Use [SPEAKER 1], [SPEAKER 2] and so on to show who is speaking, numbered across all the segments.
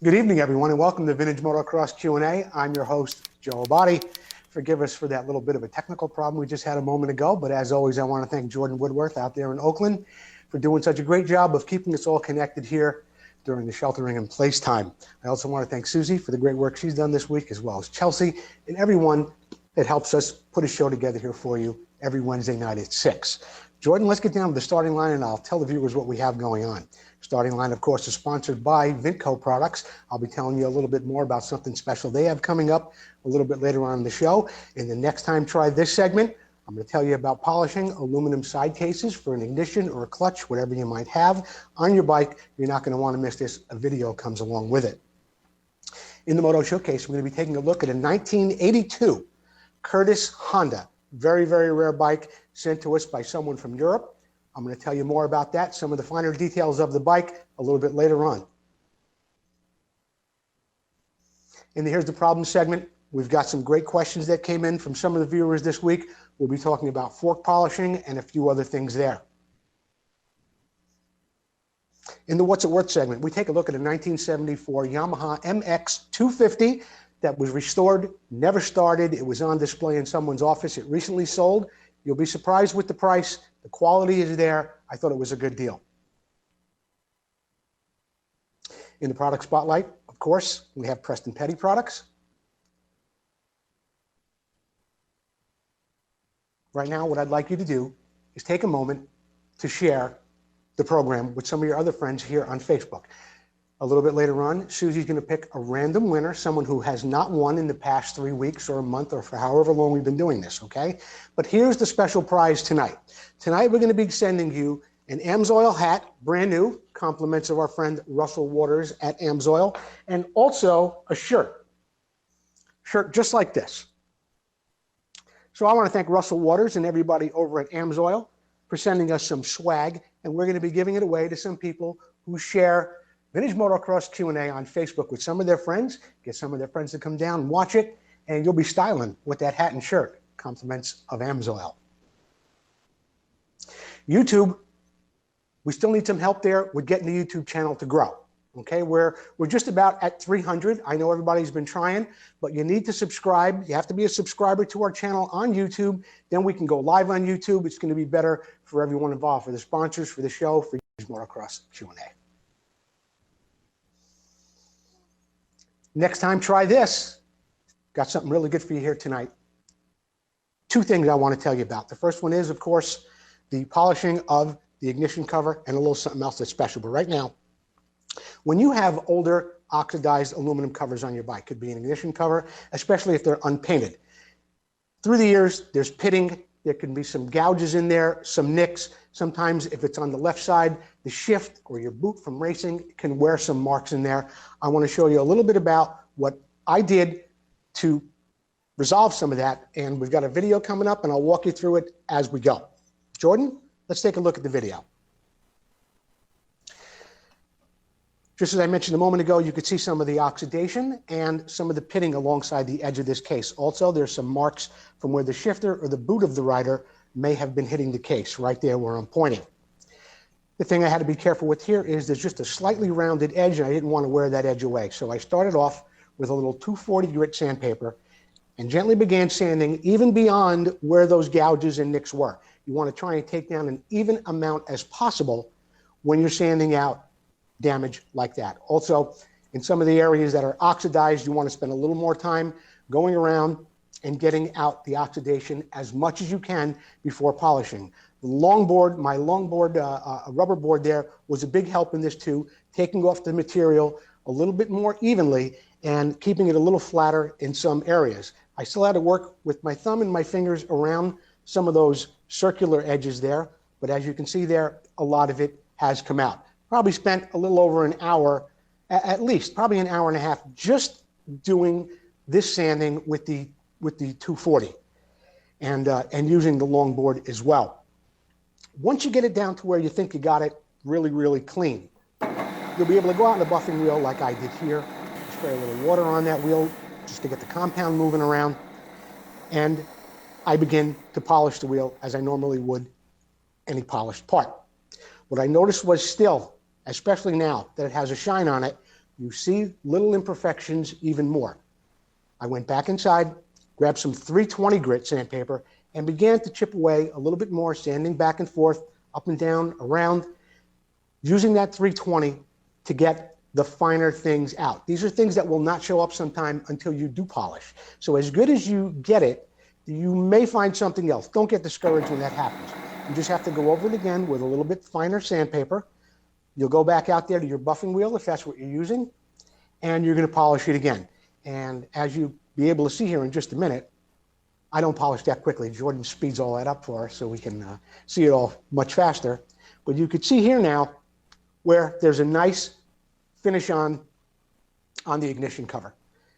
[SPEAKER 1] Good evening, everyone, and welcome to Vintage Motocross Q&A. I'm your host, Joe Abadi. Forgive us for that little bit of a technical problem we just had a moment ago, but as always, I want to thank Jordan Woodworth out there in Oakland for doing such a great job of keeping us all connected here during the sheltering in place time. I also want to thank Susie for the great work she's done this week, as well as Chelsea and everyone that helps us put a show together here for you every Wednesday night at 6. Jordan, let's get down to the starting line, and I'll tell the viewers what we have going on. Starting line, of course, is sponsored by Vmxq products. I'll be telling you a little bit more about something special they have coming up a little bit later on in the show. In the next time try this segment, I'm going to tell you about polishing aluminum side cases for an ignition or a clutch, whatever you might have on your bike. You're not going to want to miss this. A video comes along with it. In the Moto Showcase, we're going to be taking a look at a 1982 Curtis Honda. Very, very rare bike sent to us by someone from Europe. I'm going to tell you more about that, some of the finer details of the bike a little bit later on. And here's the problem segment. We've got some great questions that came in from some of the viewers this week. We'll be talking about fork polishing and a few other things there. In the What's It Worth segment, we take a look at a 1974 Yamaha MX250 that was restored, never started. It was on display in someone's office. It recently sold. You'll be surprised with the price. The quality is there. I thought it was a good deal. In the product spotlight, of course, we have Preston Petty products. Right now, what I'd like you to do is take a moment to share the program with some of your other friends here on Facebook. A little bit later on, Susie's going to pick a random winner, someone who has not won in the past 3 weeks or a month or for however long we've been doing this, okay? But here's the special prize tonight. Tonight, we're going to be sending you an AMSOIL hat, brand new, compliments of our friend Russell Waters at AMSOIL, and also a shirt just like this. So I want to thank Russell Waters and everybody over at AMSOIL for sending us some swag, and we're going to be giving it away to some people who share Vintage Motocross Q&A on Facebook with some of their friends. Get some of their friends to come down and watch it, and you'll be styling with that hat and shirt. Compliments of AMSOIL. YouTube, we still need some help there with getting the YouTube channel to grow. Okay, we're just about at 300. I know everybody's been trying, but you need to subscribe. You have to be a subscriber to our channel on YouTube. Then we can go live on YouTube. It's going to be better for everyone involved, for the sponsors, for the show, for Vintage Motocross Q&A. Next time, try this. Got something really good for you here tonight. Two things I want to tell you about. The first one is, of course, the polishing of the ignition cover and a little something else that's special. But right now, when you have older oxidized aluminum covers on your bike, could be an ignition cover, especially if they're unpainted. Through the years, there's pitting. There can be some gouges in there, some nicks. Sometimes if it's on the left side, the shift or your boot from racing can wear some marks in there. I want to show you a little bit about what I did to resolve some of that. And we've got a video coming up, and I'll walk you through it as we go. Jordan, let's take a look at the video. Just as I mentioned a moment ago, you could see some of the oxidation and some of the pitting alongside the edge of this case. Also, there's some marks from where the shifter or the boot of the rider may have been hitting the case, right there where I'm pointing. The thing I had to be careful with here is there's just a slightly rounded edge, and I didn't want to wear that edge away. So I started off with a little 240 grit sandpaper and gently began sanding even beyond where those gouges and nicks were. You want to try and take down an even amount as possible when you're sanding out damage like that. Also, in some of the areas that are oxidized, you want to spend a little more time going around and getting out the oxidation as much as you can before polishing. The longboard, my longboard rubber board there was a big help in this too, taking off the material a little bit more evenly and keeping it a little flatter in some areas. I still had to work with my thumb and my fingers around some of those circular edges there, but as you can see there, a lot of it has come out. Probably spent a little over an hour, at least, probably an hour and a half, just doing this sanding with the 240 and using the longboard as well. Once you get it down to where you think you got it really, really clean, you'll be able to go out on the buffing wheel like I did here, spray a little water on that wheel just to get the compound moving around, and I begin to polish the wheel as I normally would any polished part. What I noticed was still, especially now that it has a shine on it, you see little imperfections even more. I went back inside, grabbed some 320 grit sandpaper, and began to chip away a little bit more, sanding back and forth, up and down, around, using that 320 to get the finer things out. These are things that will not show up sometime until you do polish. So as good as you get it, you may find something else. Don't get discouraged when that happens. You just have to go over it again with a little bit finer sandpaper. You'll go back out there to your buffing wheel if that's what you're using, and you're going to polish it again. And as you'll be able to see here in just a minute, I don't polish that quickly. Jordan speeds all that up for us so we can see it all much faster. But you could see here now where there's a nice finish on the ignition cover.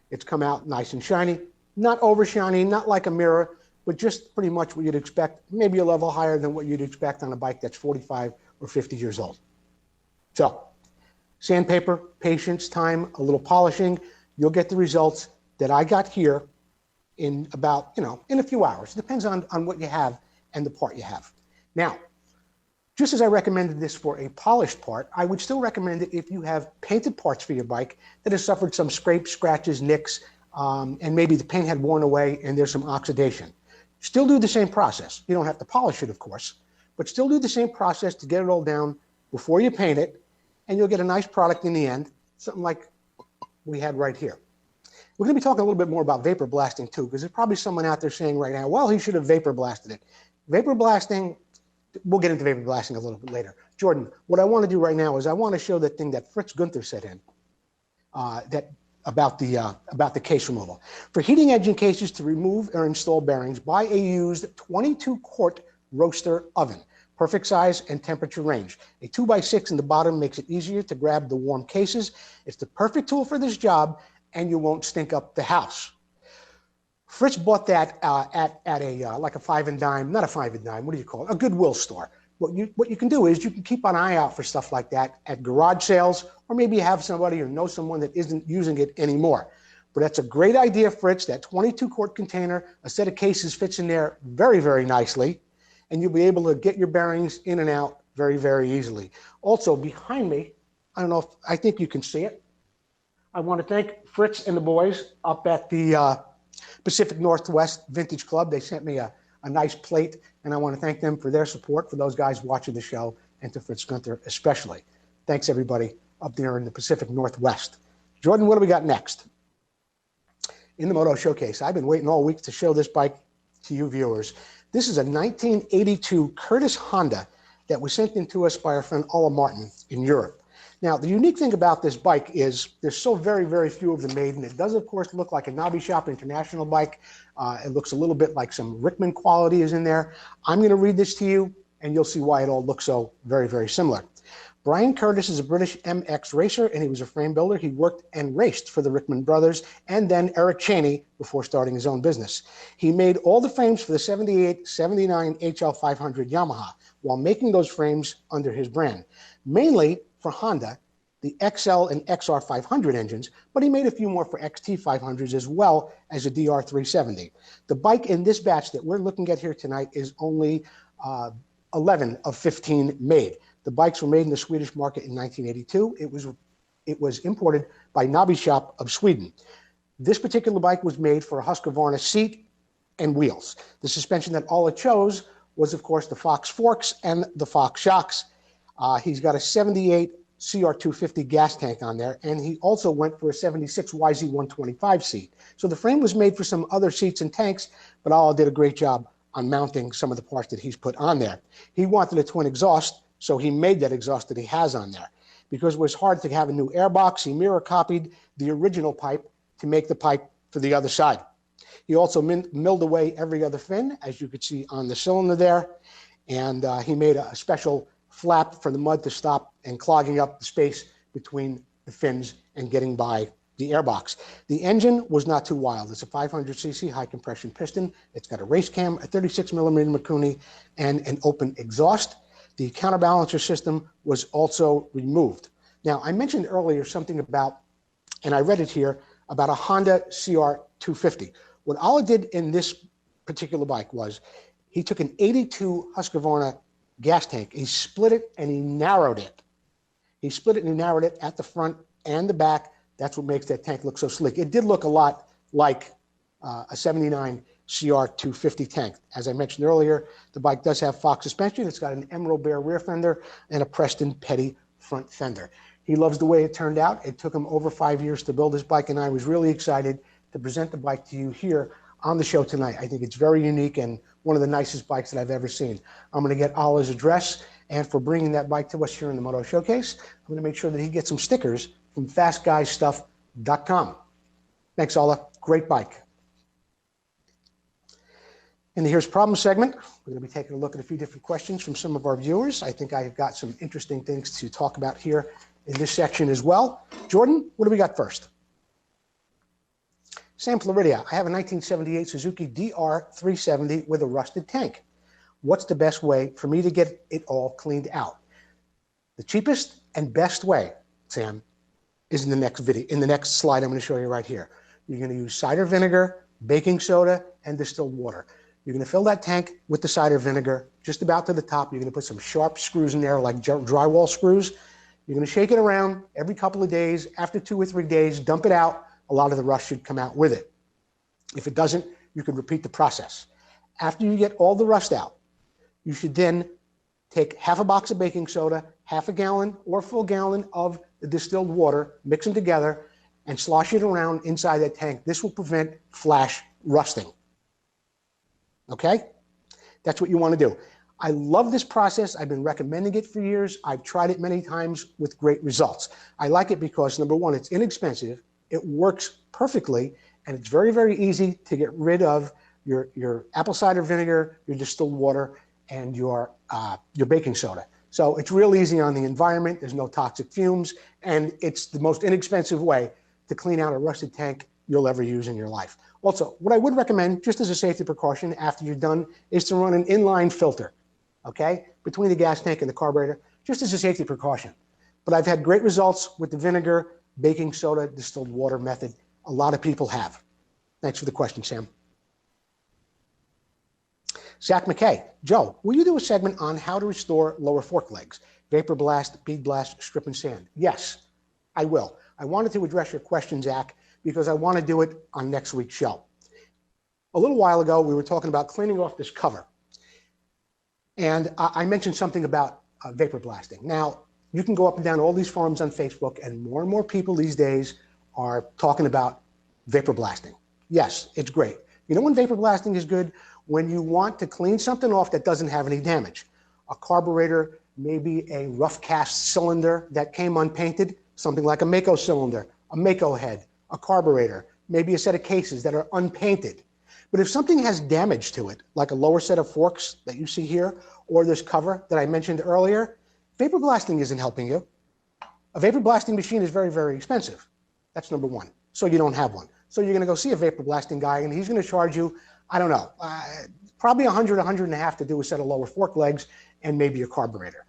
[SPEAKER 1] It's come out nice and shiny, not over shiny, not like a mirror, but just pretty much what you'd expect, maybe a level higher than what you'd expect on a bike that's 45 or 50 years old. So sandpaper, patience, time, a little polishing, you'll get the results that I got here in about, in a few hours. It depends on what you have and the part you have. Now, just as I recommended this for a polished part, I would still recommend it if you have painted parts for your bike that has suffered some scrapes, scratches, nicks, and maybe the paint had worn away and there's some oxidation. Still do the same process. You don't have to polish it, of course, but still do the same process to get it all down before you paint it, and you'll get a nice product in the end, something like we had right here. We're going to be talking a little bit more about vapor blasting too, because there's probably someone out there saying right now, well, he should have vapor blasted it. Vapor blasting, we'll get into vapor blasting a little bit later. Jordan, what I want to do right now is I want to show that thing that Fritz Gunther said in, about the case removal. For heating engine cases to remove or install bearings, buy a used 22-quart roaster oven. Perfect size and temperature range. A 2x6 in the bottom makes it easier to grab the warm cases. It's the perfect tool for this job, and you won't stink up the house. Fritz bought that at a like a five and dime, not a five and dime, what do you call it? A Goodwill store. What you can do is you can keep an eye out for stuff like that at garage sales, or maybe you have somebody or know someone that isn't using it anymore. But that's a great idea, Fritz. That 22-quart container, a set of cases fits in there very, very nicely, and you'll be able to get your bearings in and out very, very easily. Also, behind me, I think you can see it. I want to thank Fritz and the boys up at the Pacific Northwest Vintage Club. They sent me a nice plate, and I want to thank them for their support, for those guys watching the show, and to Fritz Gunther especially. Thanks, everybody, up there in the Pacific Northwest. Jordan, what do we got next? In the Moto Showcase, I've been waiting all week to show this bike to you viewers. This is a 1982 Curtis Honda that was sent in to us by our friend Ola Martin in Europe. Now, the unique thing about this bike is there's so very, very few of them made, and it does, of course, look like a Nobby Shop International bike. It looks a little bit like some Rickman quality is in there. I'm going to read this to you, and you'll see why it all looks so very, very similar. Brian Curtis is a British MX racer, and he was a frame builder. He worked and raced for the Rickman brothers and then Eric Cheney before starting his own business. He made all the frames for the 78, 79 HL500 Yamaha while making those frames under his brand, mainly for Honda, the XL and XR500 engines, but he made a few more for XT500s as well as a DR370. The bike in this batch that we're looking at here tonight is only 11 of 15 made. The bikes were made in the Swedish market in 1982. It was imported by Nobby Shop of Sweden. This particular bike was made for a Husqvarna seat and wheels. The suspension that Ola chose was, of course, the Fox forks and the Fox shocks. He's got a 78 CR250 gas tank on there, and he also went for a 76 YZ125 seat. So the frame was made for some other seats and tanks, but Ola did a great job on mounting some of the parts that he's put on there. He wanted a twin exhaust, so he made that exhaust that he has on there. Because it was hard to have a new airbox, he mirror copied the original pipe to make the pipe for the other side. He also milled away every other fin, as you could see on the cylinder there, and he made a special flap for the mud to stop and clogging up the space between the fins and getting by the airbox. The engine was not too wild. It's a 500cc high compression piston. It's got a race cam, a 36 millimeter Mikuni, and an open exhaust. The counterbalancer system was also removed. Now, I mentioned earlier something about, and I read it here, about a Honda CR250. What Ola did in this particular bike was he took an 82 Husqvarna gas tank, he split it and he narrowed it. He split it and he narrowed it at the front and the back. That's what makes that tank look so sleek. It did look a lot like a 79 CR 250 tank. As I mentioned earlier, the bike does have Fox suspension. It's got an Emerald Bear rear fender and a Preston Petty front fender. He loves the way it turned out. It took him over 5 years to build this bike, and I was really excited to present the bike to you here on the show tonight. I think it's very unique and one of the nicest bikes that I've ever seen. I'm going to get Ala's address, and for bringing that bike to us here in the Moto Showcase, I'm going to make sure that he gets some stickers from fastguystuff.com. Thanks, Ala. Great bike. In the Here's Problem segment, we're going to be taking a look at a few different questions from some of our viewers. I think I've got some interesting things to talk about here in this section as well. Jordan, what do we got first? Sam Floridia, I have a 1978 Suzuki DR370 with a rusted tank. What's the best way for me to get it all cleaned out? The cheapest and best way, Sam, is in the next video, in the next slide I'm going to show you right here. You're going to use cider vinegar, baking soda, and distilled water. You're going to fill that tank with the cider vinegar just about to the top. You're going to put some sharp screws in there like drywall screws. You're going to shake it around every couple of days. After 2 or 3 days, dump it out. A lot of the rust should come out with it. If it doesn't, you could repeat the process. After you get all the rust out, you should then take half a box of baking soda, half a gallon or full gallon of the distilled water, mix them together, and slosh it around inside that tank. This will prevent flash rusting. Okay? That's what you want to do. I love this process. I've been recommending it for years. I've tried it many times with great results. I like it because, number one, it's inexpensive, it works perfectly, and it's very, very easy to get rid of your apple cider vinegar, your distilled water, and your baking soda. So it's real easy on the environment. There's no toxic fumes, and it's the most inexpensive way to clean out a rusted tank you'll ever use in your life. Also, what I would recommend, just as a safety precaution after you're done, is to run an inline filter, okay, between the gas tank and the carburetor, just as a safety precaution. But I've had great results with the vinegar, baking soda, distilled water method. A lot of people have. Thanks for the question, Sam. Zach McKay, Joe, will you do a segment on how to restore lower fork legs? Vapor blast, bead blast, strip and sand. Yes, I will. I wanted to address your question, Zach, because I want to do it on next week's show. A little while ago, we were talking about cleaning off this cover. And I mentioned something about vapor blasting. Now, you can go up and down all these forums on Facebook, and more people these days are talking about vapor blasting. Yes, it's great. You know when vapor blasting is good? When you want to clean something off that doesn't have any damage. A carburetor, maybe a rough cast cylinder that came unpainted, something like a Mako cylinder, a Mako head, a carburetor, maybe a set of cases that are unpainted. But if something has damage to it, like a lower set of forks that you see here, or this cover that I mentioned earlier, vapor blasting isn't helping you. A vapor blasting machine is very, very expensive. That's number one. So you don't have one. So you're going to go see a vapor blasting guy, and he's going to charge you, I don't know, probably $100, $150 to do a set of lower fork legs and maybe a carburetor.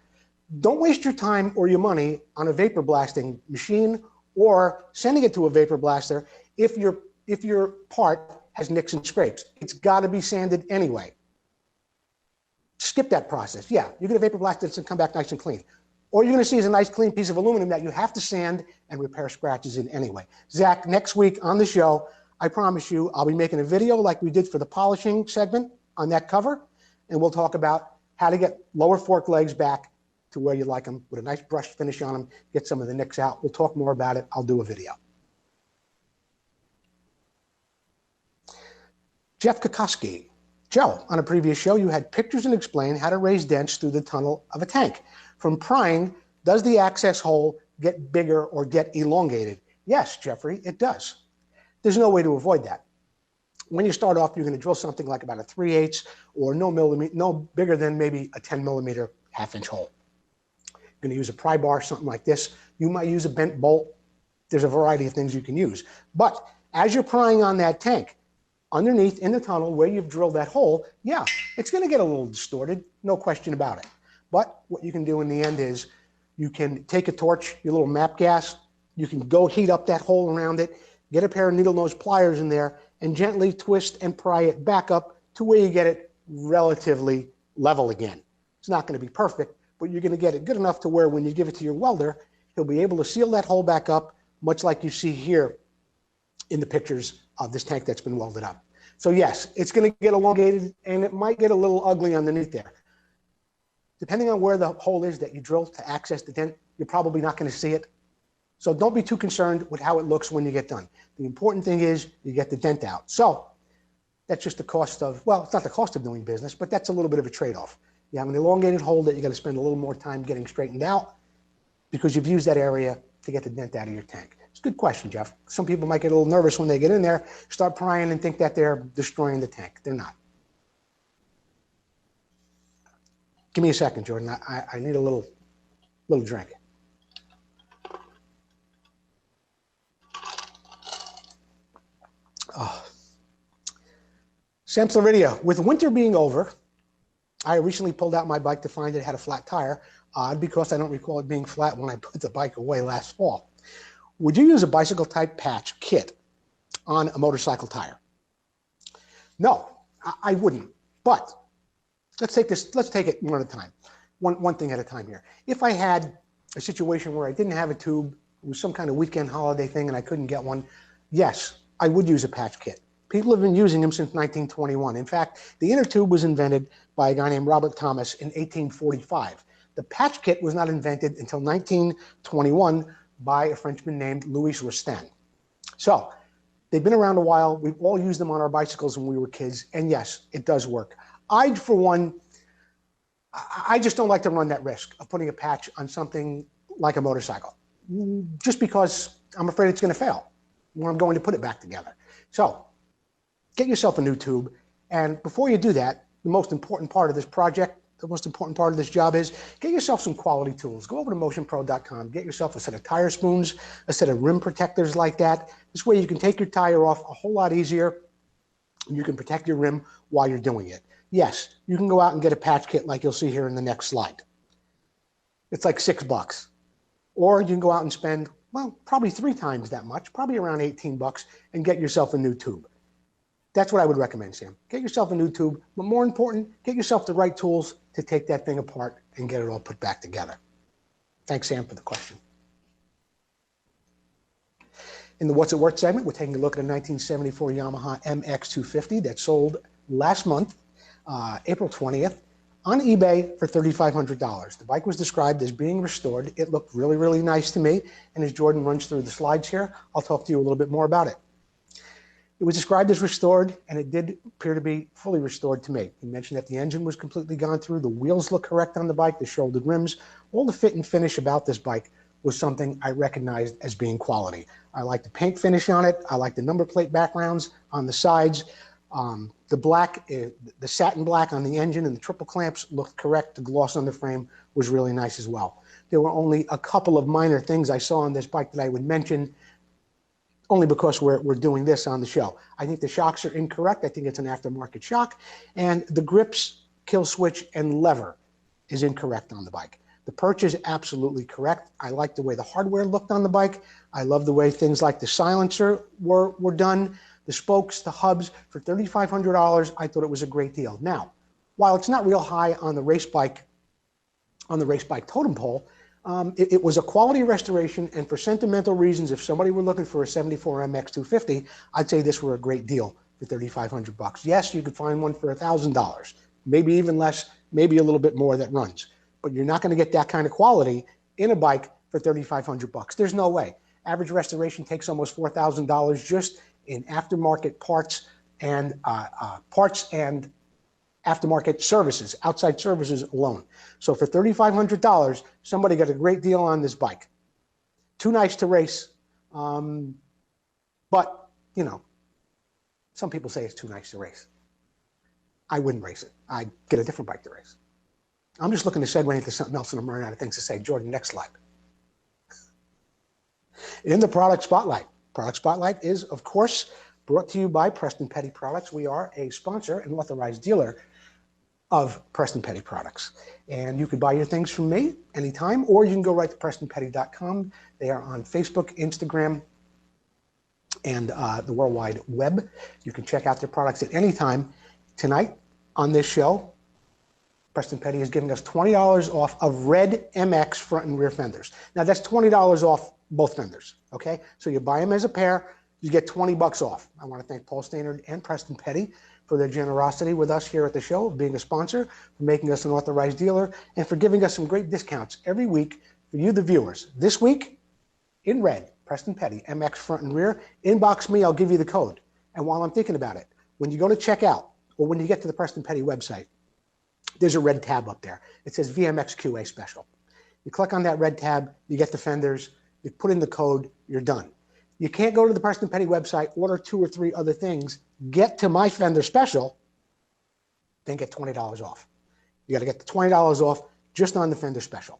[SPEAKER 1] Don't waste your time or your money on a vapor blasting machine or sending it to a vapor blaster if your part has nicks and scrapes. It's got to be sanded anyway. Skip that process. Yeah, you're going to vapor blast it and come back nice and clean. All you're going to see is a nice clean piece of aluminum that you have to sand and repair scratches in anyway. Zach, next week on the show, I promise you, I'll be making a video like we did for the polishing segment on that cover, and we'll talk about how to get lower fork legs back to where you like them with a nice brush finish on them, get some of the nicks out. We'll talk more about it. I'll do a video. Jeff Kokoski. Joe, on a previous show, you had pictures and explained how to raise dents through the tunnel of a tank. From prying, does the access hole get bigger or get elongated? Yes, Jeffrey, it does. There's no way to avoid that. When you start off, you're going to drill something like about a 3/8 or no bigger than maybe a 10 millimeter half-inch hole. You're going to use a pry bar, something like this. You might use a bent bolt. There's a variety of things you can use. But as you're prying on that tank, underneath in the tunnel where you've drilled that hole, yeah, it's going to get a little distorted, no question about it. But what you can do in the end is you can take a torch, your little map gas, you can go heat up that hole around it, get a pair of needle nose pliers in there, and gently twist and pry it back up to where you get it relatively level again. It's not going to be perfect, but you're going to get it good enough to where when you give it to your welder, he'll be able to seal that hole back up, much like you see here in the pictures of this tank that's been welded up. So yes, it's going to get elongated and it might get a little ugly underneath there. Depending on where the hole is that you drill to access the dent, you're probably not going to see it. So don't be too concerned with how it looks when you get done. The important thing is you get the dent out. So that's just the cost of, well, it's not the cost of doing business, but that's a little bit of a trade-off. You have an elongated hole that you got to spend a little more time getting straightened out because you've used that area to get the dent out of your tank. It's a good question, Jeff. Some people might get a little nervous when they get in there, start prying and think that they're destroying the tank. They're not. Give me a second, Jordan. I need a little drink. Oh. Sam Floridia, with winter being over, I recently pulled out my bike to find it had a flat tire. Odd, because I don't recall it being flat when I put the bike away last fall. Would you use a bicycle type patch kit on a motorcycle tire? No, I wouldn't. But let's take it one at a time. One thing at a time here. If I had a situation where I didn't have a tube, it was some kind of weekend holiday thing and I couldn't get one, yes, I would use a patch kit. People have been using them since 1921. In fact, the inner tube was invented by a guy named Robert Thomas in 1845. The patch kit was not invented until 1921 by a Frenchman named Louis Rostand. So they've been around a while. We've all used them on our bicycles when we were kids. And yes, it does work. For one, I just don't like to run that risk of putting a patch on something like a motorcycle, just because I'm afraid it's going to fail when I'm going to put it back together. So get yourself a new tube. And before you do that, the most important part of this project, the most important part of this job is get yourself some quality tools. Go over to motionpro.com, get yourself a set of tire spoons, a set of rim protectors like that. This way you can take your tire off a whole lot easier. You can protect your rim while you're doing it. Yes, you can go out and get a patch kit like you'll see here in the next slide. It's like $6. Or you can go out and spend, well, probably 3 times that much, probably around $18, and get yourself a new tube. That's what I would recommend, Sam. Get yourself a new tube, but more important, get yourself the right tools to take that thing apart and get it all put back together. Thanks, Sam, for the question. In the What's It Worth segment, we're taking a look at a 1974 Yamaha MX250 that sold last month, April 20th, on eBay for $3,500. The bike was described as being restored. It looked really, really nice to me. And as Jordan runs through the slides here, I'll talk to you a little bit more about it. It was described as restored, and it did appear to be fully restored to me. He mentioned that the engine was completely gone through, the wheels look correct on the bike, the shouldered rims, all the fit and finish about this bike was something I recognized as being quality. I like the paint finish on it. I like the number plate backgrounds on the sides. The black, the satin black on the engine and the triple clamps looked correct. The gloss on the frame was really nice as well. There were only a couple of minor things I saw on this bike that I would mention, only because we're doing this on the show. I think the shocks are incorrect. I think it's an aftermarket shock. And the grips, kill switch, and lever is incorrect on the bike. The perch is absolutely correct. I like the way the hardware looked on the bike. I love the way things like the silencer were done. The spokes, the hubs, for $3,500, I thought it was a great deal. Now, while it's not real high on the race bike totem pole, it was a quality restoration, and for sentimental reasons, if somebody were looking for a 74 MX250, I'd say this were a great deal for $3,500. Yes, you could find one for $1,000, maybe even less, maybe a little bit more that runs, but you're not going to get that kind of quality in a bike for $3,500. There's no way. Average restoration takes almost $4,000 just in aftermarket parts and aftermarket services, outside services alone. So for $3,500, somebody got a great deal on this bike. Too nice to race, but you know, some people say it's too nice to race. I wouldn't race it. I'd get a different bike to race. I'm just looking to segue into something else, and I'm running out of things to say. Jordan, next slide. In the product spotlight. Product Spotlight is, of course, brought to you by Preston Petty Products. We are a sponsor and authorized dealer of Preston Petty Products. And you can buy your things from me anytime, or you can go right to PrestonPetty.com. They are on Facebook, Instagram, and the World Wide Web. You can check out their products at any time. Tonight on this show, Preston Petty is giving us $20 off of red MX front and rear fenders. Now that's $20 off both fenders, okay? So you buy them as a pair, you get 20 bucks off. I want to thank Paul Stannard and Preston Petty for their generosity with us here at the show, being a sponsor, for making us an authorized dealer, and for giving us some great discounts every week for you, the viewers. This week, in red, Preston Petty, MX front and rear. Inbox me, I'll give you the code. And while I'm thinking about it, when you go to checkout, or when you get to the Preston Petty website, there's a red tab up there. It says Vmxq&A special. You click on that red tab, you get the fenders, you put in the code, you're done. You can't go to the Preston Petty website, order 2 or 3 other things, get to my fender special, then get $20 off. You got to get the $20 off just on the fender special.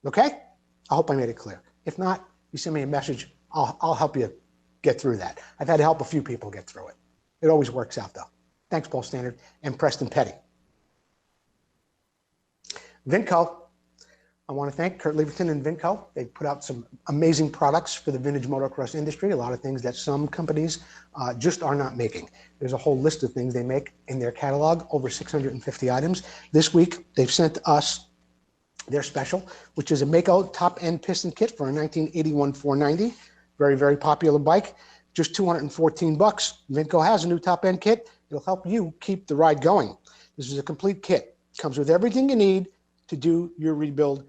[SPEAKER 1] Okay? I hope I made it clear. If not, you send me a message. I'll help you get through that. I've had to help a few people get through it. It always works out, though. Thanks, Paul Stannard and Preston Petty. Vmxq. I want to thank Kurt Leverton and Vmxq. They put out some amazing products for the vintage motocross industry, a lot of things that some companies just are not making. There's a whole list of things they make in their catalog, over 650 items. This week, they've sent us their special, which is a Mako top-end piston kit for a 1981 490. Very, very popular bike. Just 214 bucks. Vmxq has a new top-end kit. It'll help you keep the ride going. This is a complete kit. Comes with everything you need to do your rebuild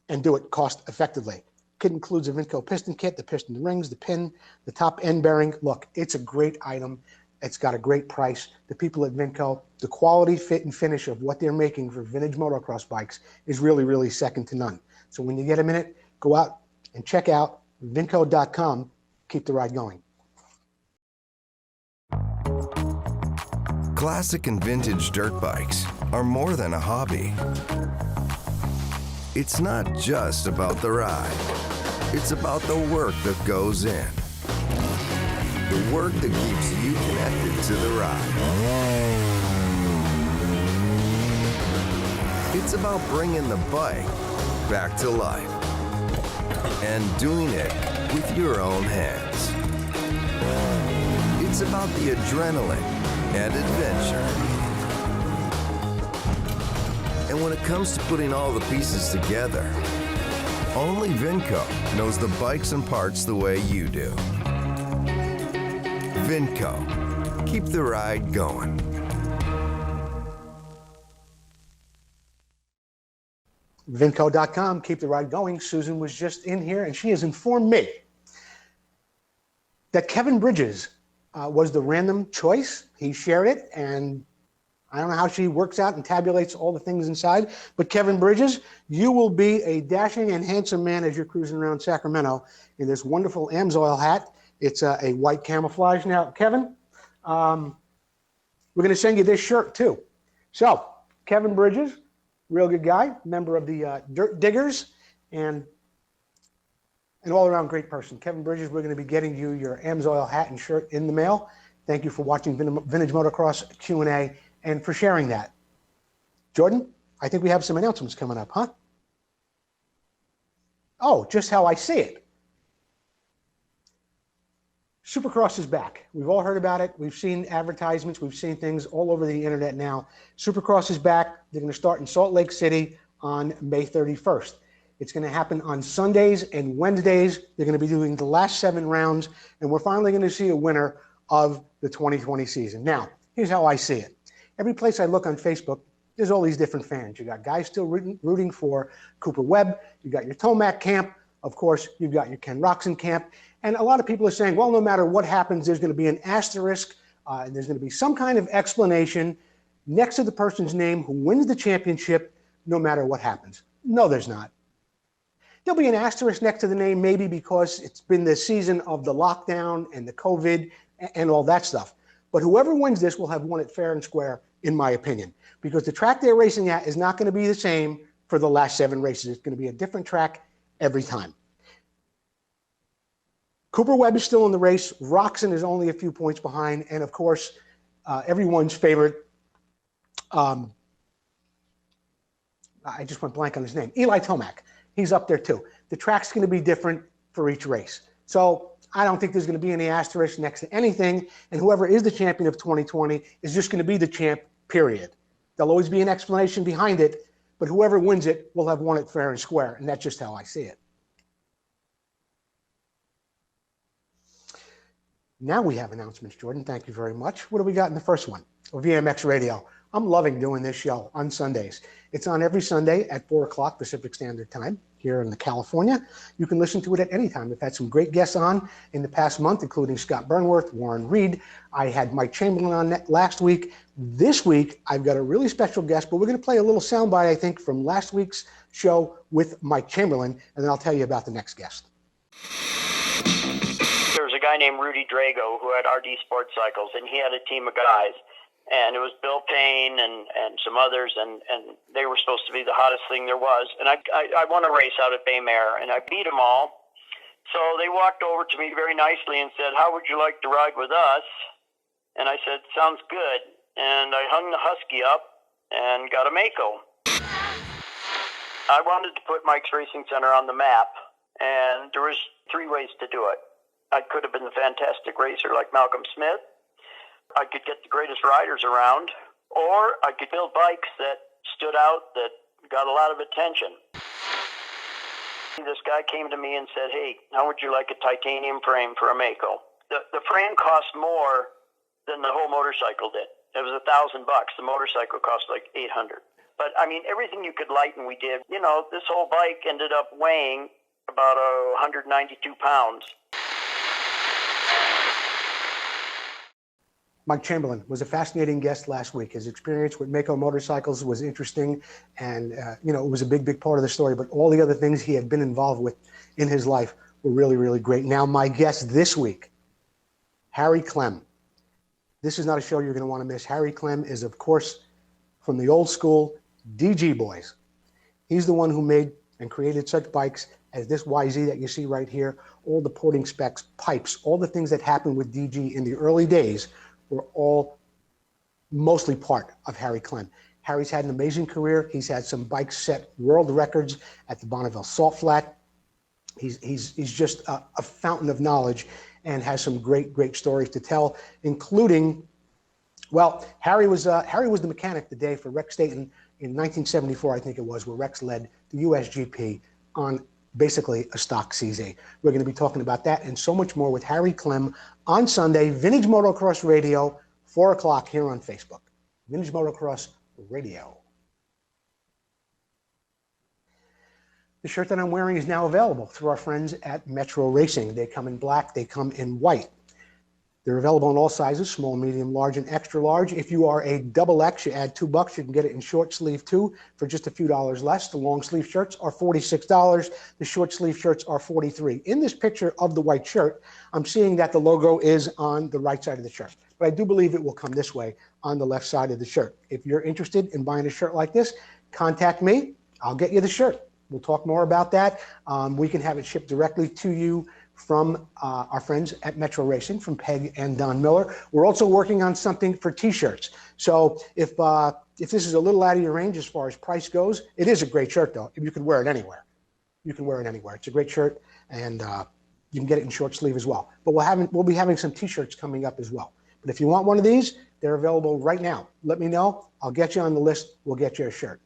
[SPEAKER 1] and do it cost effectively. Kit includes a Vmxq piston kit, the piston rings, the pin, the top end bearing. Look, it's a great item. It's got a great price. The people at Vmxq, the quality, fit, and finish of what they're making for vintage motocross bikes is really, really second to none. So when you get a minute, go out and check out Vmxq.com. Keep the ride going.
[SPEAKER 2] Classic and vintage dirt bikes are more than a hobby. It's not just about the ride. It's about the work that goes in. The work that keeps you connected to the ride. It's about bringing the bike back to life and doing it with your own hands. It's about the adrenaline and adventure. And when it comes to putting all the pieces together, only Vmxq knows the bikes and parts the way you do. Vmxq. Keep the ride going.
[SPEAKER 1] Vmxq.com. Keep the ride going. Susan was just in here, and she has informed me that Kevin Bridges was the random choice. He shared it, and I don't know how she works out and tabulates all the things inside, but Kevin Bridges, you will be a dashing and handsome man as you're cruising around Sacramento in this wonderful AMSOIL hat. It's a white camouflage. Now, Kevin, we're going to send you this shirt too. So, Kevin Bridges, real good guy, member of the Dirt Diggers, and an all-around great person. Kevin Bridges, we're going to be getting you your AMSOIL hat and shirt in the mail. Thank you for watching Vintage Motocross Q&A and for sharing that. Jordan, I think we have some announcements coming up, huh? Oh, just how I see it. Supercross is back. We've all heard about it. We've seen advertisements. We've seen things all over the internet now. Supercross is back. They're going to start in Salt Lake City on May 31st. It's going to happen on Sundays and Wednesdays. They're going to be doing the last 7 rounds, and we're finally going to see a winner of the 2020 season. Now, here's how I see it. Every place I look on Facebook, there's all these different fans. You got guys still rooting for Cooper Webb. You got your Tomac camp. Of course, you've got your Ken Roczen camp. And a lot of people are saying, well, no matter what happens, there's going to be an asterisk, and there's going to be some kind of explanation next to the person's name who wins the championship, no matter what happens. No, there's not. There'll be an asterisk next to the name maybe because it's been the season of the lockdown and the COVID and all that stuff. But whoever wins this will have won it fair and square, in my opinion, because the track they're racing at is not going to be the same for the last 7 races. It's going to be a different track every time. Cooper Webb is still in the race. Roczen is only a few points behind. And, of course, everyone's favorite, I just went blank on his name, Eli Tomac. He's up there, too. The track's going to be different for each race. So I don't think there's going to be any asterisk next to anything. And whoever is the champion of 2020 is just going to be the champ, period. There'll always be an explanation behind it, but whoever wins it will have won it fair and square. And that's just how I see it. Now we have announcements, Jordan. Thank you very much. What do we got in the first one? Well, VMX Radio. I'm loving doing this show on Sundays. It's on every Sunday at 4 o'clock Pacific Standard Time here in California. You can listen to it at any time. We've had some great guests on in the past month, including Scott Burnworth, Warren Reed. I had Mike Chamberlain on last week. This week, I've got a really special guest, but we're going to play a little soundbite, I think, from last week's show with Mike Chamberlain, and then I'll tell you about the next guest.
[SPEAKER 3] There was a guy named Rudy Drago who had RD Sports Cycles, and he had a team of guys. And it was Bill Payne and some others, and they were supposed to be the hottest thing there was. And I won a race out at Vmxq&A, and I beat them all. So they walked over to me very nicely and said, "How would you like to ride with us?" And I said, "Sounds good." And I hung the Husky up and got a Mako. I wanted to put Mike's Racing Center on the map, and there was 3 ways to do it. I could have been the fantastic racer like Malcolm Smith. I could get the greatest riders around, or I could build bikes that stood out, that got a lot of attention. This guy came to me and said, "Hey, how would you like a titanium frame for a Mako?" The frame cost more than the whole motorcycle did. It was $1,000. The motorcycle cost like $800. But I mean, everything you could lighten, we did. You know, this whole bike ended up weighing about 192 pounds.
[SPEAKER 1] Mike Chamberlain was a fascinating guest last week. His experience with Mako motorcycles was interesting, and it was a big part of the story, but all the other things he had been involved with in his life were really, really great. Now, my guest this week, Harry Clem. This is not a show you're going to want to miss. Harry Clem is, of course, from the old school DG boys. He's the one who made and created such bikes as this YZ that you see right here, all the porting specs, pipes, all the things that happened with DG in the early days were all mostly part of Harry Clem. Harry's had an amazing career. He's had some bikes set world records at the Bonneville Salt Flat. He's just a fountain of knowledge and has some great stories to tell, including, well, Harry was the mechanic the day for Rex Staten in 1974, I think it was, where Rex led the USGP on basically a stock CZ. We're going to be talking about that and so much more with Harry Clem on Sunday, Vintage Motocross Radio, 4 o'clock here on Facebook. Vintage Motocross Radio. The shirt that I'm wearing is now available through our friends at Metro Racing. They come in black, they come in white. They're available in all sizes, small, medium, large, and extra large. If you are a XX, you add $2. You can get it in short sleeve too for just a few dollars less. The long sleeve shirts are $46. The short sleeve shirts are $43. In this picture of the white shirt, I'm seeing that the logo is on the right side of the shirt. But I do believe it will come this way on the left side of the shirt. If you're interested in buying a shirt like this, contact me. I'll get you the shirt. We'll talk more about that. We can have it shipped directly to you from our friends at Metro Racing, from Peg and Don Miller. We're also working on something for T-shirts. So if this is a little out of your range as far as price goes, it is a great shirt, though. You can wear it anywhere. You can wear it anywhere. It's a great shirt, and you can get it in short sleeve as well. But we'll be having some T-shirts coming up as well. But if you want one of these, they're available right now. Let me know. I'll get you on the list. We'll get you a shirt.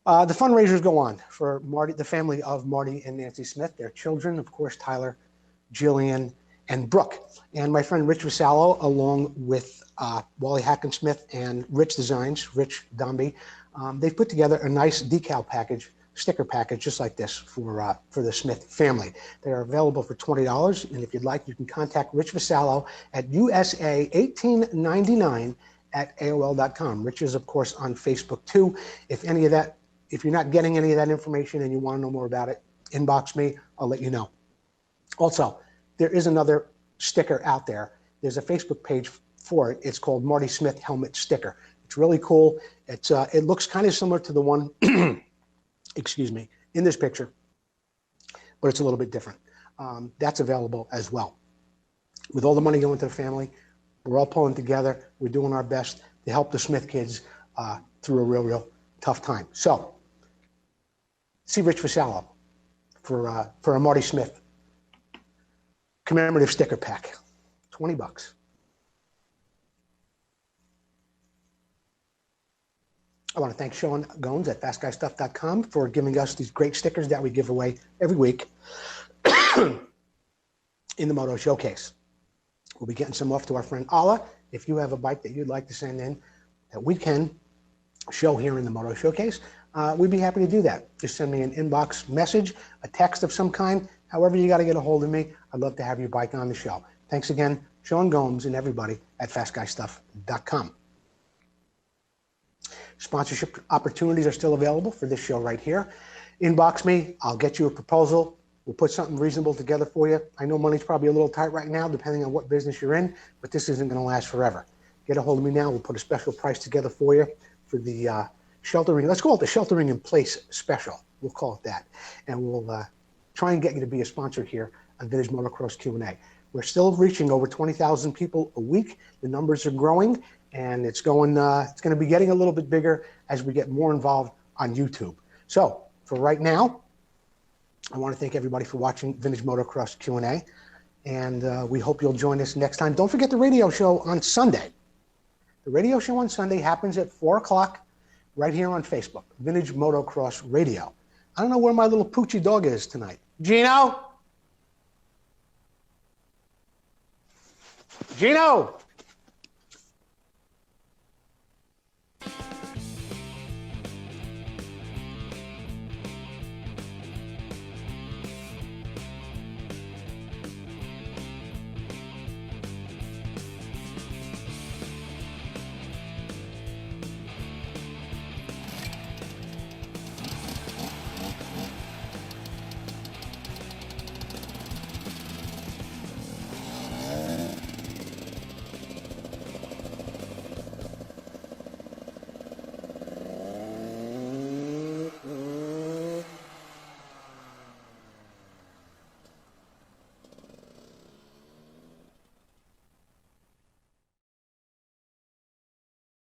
[SPEAKER 1] The fundraisers go on for Marty, the family of Marty and Nancy Smith, their children, of course, Tyler, Jillian, and Brooke. And my friend Rich Vasallo, along with Wally Hackensmith and Rich Designs, Rich Dombey, they've put together a nice decal package, sticker package, just like this for the Smith family. They are available for $20. And if you'd like, you can contact Rich Vasallo at USA1899@AOL.com. Rich is, of course, on Facebook, too. If you're not getting any of that information and you want to know more about it, inbox me. I'll let you know. Also, there is another sticker out there. There's a Facebook page for it. It's called Marty Smith Helmet Sticker. It's really cool. It looks kind of similar to the one, excuse me, in this picture, but it's a little bit different. That's available as well. With all the money going to the family, we're all pulling together. We're doing our best to help the Smith kids through a real tough time. So, see Rich Vasallo for a Marty Smith commemorative sticker pack, $20. I want to thank Sean Gomes at fastguystuff.com for giving us these great stickers that we give away every week in the Moto Showcase. We'll be getting some off to our friend Ala. If you have a bike that you'd like to send in that we can show here in the Moto Showcase, we'd be happy to do that. Just send me an inbox message, a text of some kind, however you got to get a hold of me. I'd love to have your bike on the show. Thanks again, Sean Gomes and everybody at fastguystuff.com. Sponsorship opportunities are still available for this show right here. Inbox me. I'll get you a proposal. We'll put something reasonable together for you. I know money's probably a little tight right now, depending on what business you're in, but this isn't going to last forever. Get a hold of me now. We'll put a special price together for you for the sheltering. Let's call it the sheltering in place special. We'll call it that. And we'll try and get you to be a sponsor here on Vintage Motocross Q&A. We're still reaching over 20,000 people a week. The numbers are growing, and it's going to be getting a little bit bigger as we get more involved on YouTube. So for right now, I want to thank everybody for watching Vintage Motocross Q&A, and we hope you'll join us next time. Don't forget the radio show on Sunday. The radio show on Sunday happens at 4 o'clock right here on Facebook, Vintage Motocross Radio. I don't know where my little poochie dog is tonight. Gino? Gino!